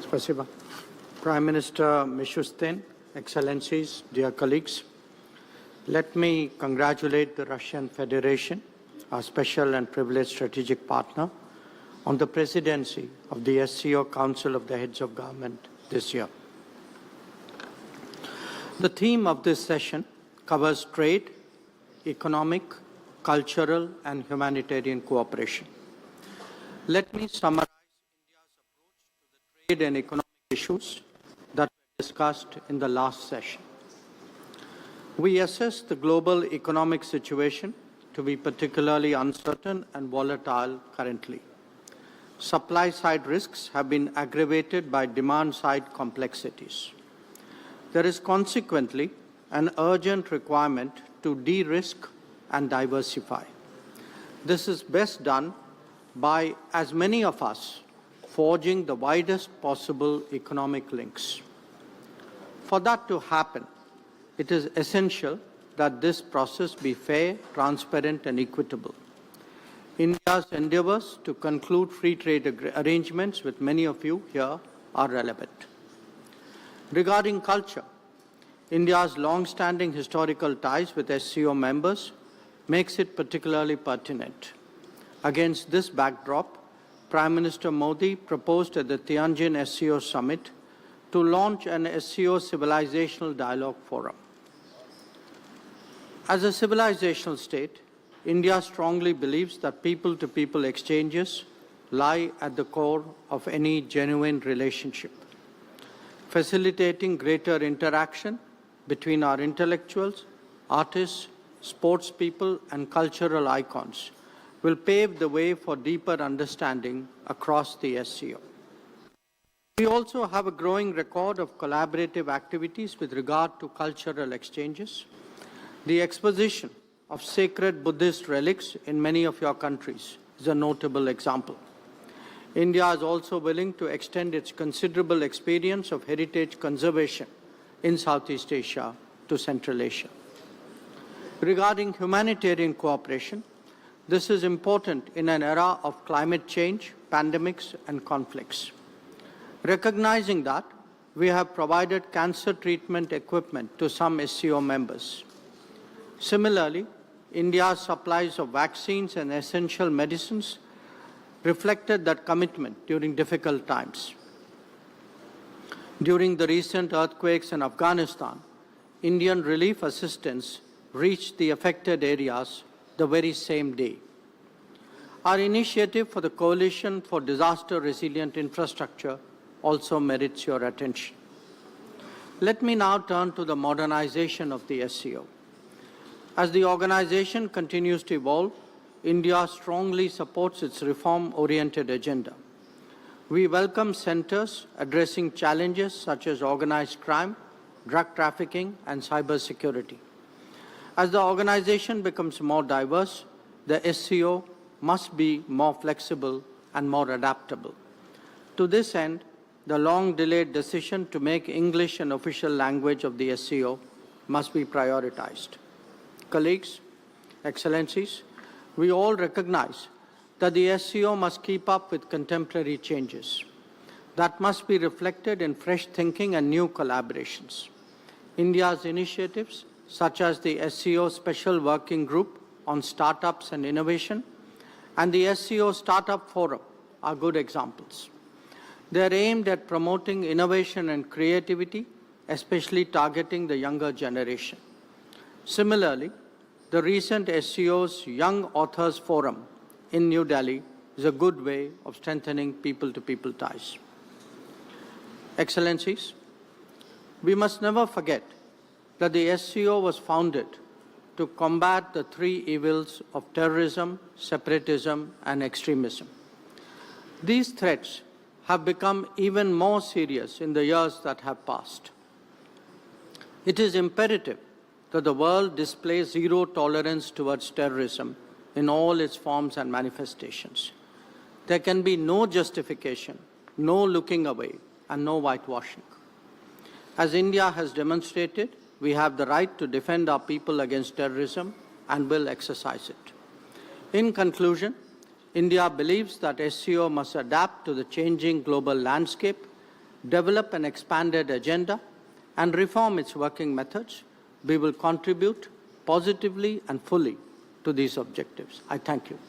Spasiba. Prime Minister Mishustin, Excellencies, dear colleagues, let me congratulate the Russian Federation, our special and privileged strategic partner, on the presidency of the SCO Council of the Heads of Government this year. The theme of this session covers trade, economic, cultural, and humanitarian cooperation. Let me summarize India's approach to the trade and economic issues that were discussed in the last session. We assess the global economic situation to be particularly uncertain and volatile currently. Supply-side risks have been aggravated by demand-side complexities. There is consequently an urgent requirement to de-risk and diversify. This is best done by as many of us forging the widest possible economic links. For that to happen, it is essential that this process be fair, transparent, and equitable. India's endeavors to conclude free trade arrangements with many of you here are relevant. Regarding culture, India's long-standing historical ties with SCO members makes it particularly pertinent. Against this backdrop, Prime Minister Modi proposed at the Tianjin SCO Summit to launch an SCO Civilizational Dialogue Forum. As a civilizational state, India strongly believes that people-to-people exchanges lie at the core of any genuine relationship. Facilitating greater interaction between our intellectuals, artists, sports people, and cultural icons will pave the way for deeper understanding across the SCO. We also have a growing record of collaborative activities with regard to cultural exchanges. The exposition of sacred Buddhist relics in many of your countries is a notable example. India is also willing to extend its considerable experience of heritage conservation in Southeast Asia to Central Asia. Regarding humanitarian cooperation, this is important in an era of climate change, pandemics, and conflicts. Recognizing that, we have provided cancer treatment equipment to some SCO members. Similarly, India's supplies of vaccines and essential medicines reflected that commitment during difficult times. During the recent earthquakes in Afghanistan, Indian relief assistance reached the affected areas the very same day. Our initiative for the Coalition for Disaster Resilient Infrastructure also merits your attention. Let me now turn to the modernization of the SCO. As the organization continues to evolve, India strongly supports its reform-oriented agenda. We welcome centers addressing challenges such as organized crime, drug trafficking, and cybersecurity. As the organization becomes more diverse, the SCO must be more flexible and more adaptable. To this end, the long-delayed decision to make English an official language of the SCO must be prioritized. Colleagues, Excellencies, we all recognize that the SCO must keep up with contemporary changes. That must be reflected in fresh thinking and new collaborations. India's initiatives, such as the SCO Special Working Group on Startups and Innovation and the SCO Startup Forum, are good examples. They are aimed at promoting innovation and creativity, especially targeting the younger generation. Similarly, the recent SCO's Young Authors Forum in New Delhi is a good way of strengthening people-to-people ties. Excellencies, we must never forget that the SCO was founded to combat the three evils of terrorism, separatism, and extremism. These threats have become even more serious in the years that have passed. It is imperative that the world displays zero tolerance towards terrorism in all its forms and manifestations. There can be no justification, no looking away, and no whitewashing. As India has demonstrated, we have the right to defend our people against terrorism and will exercise it. In conclusion, India believes that SCO must adapt to the changing global landscape develop an expanded agenda, and reform its working methods, we will contribute positively and fully to these objectives. I thank you.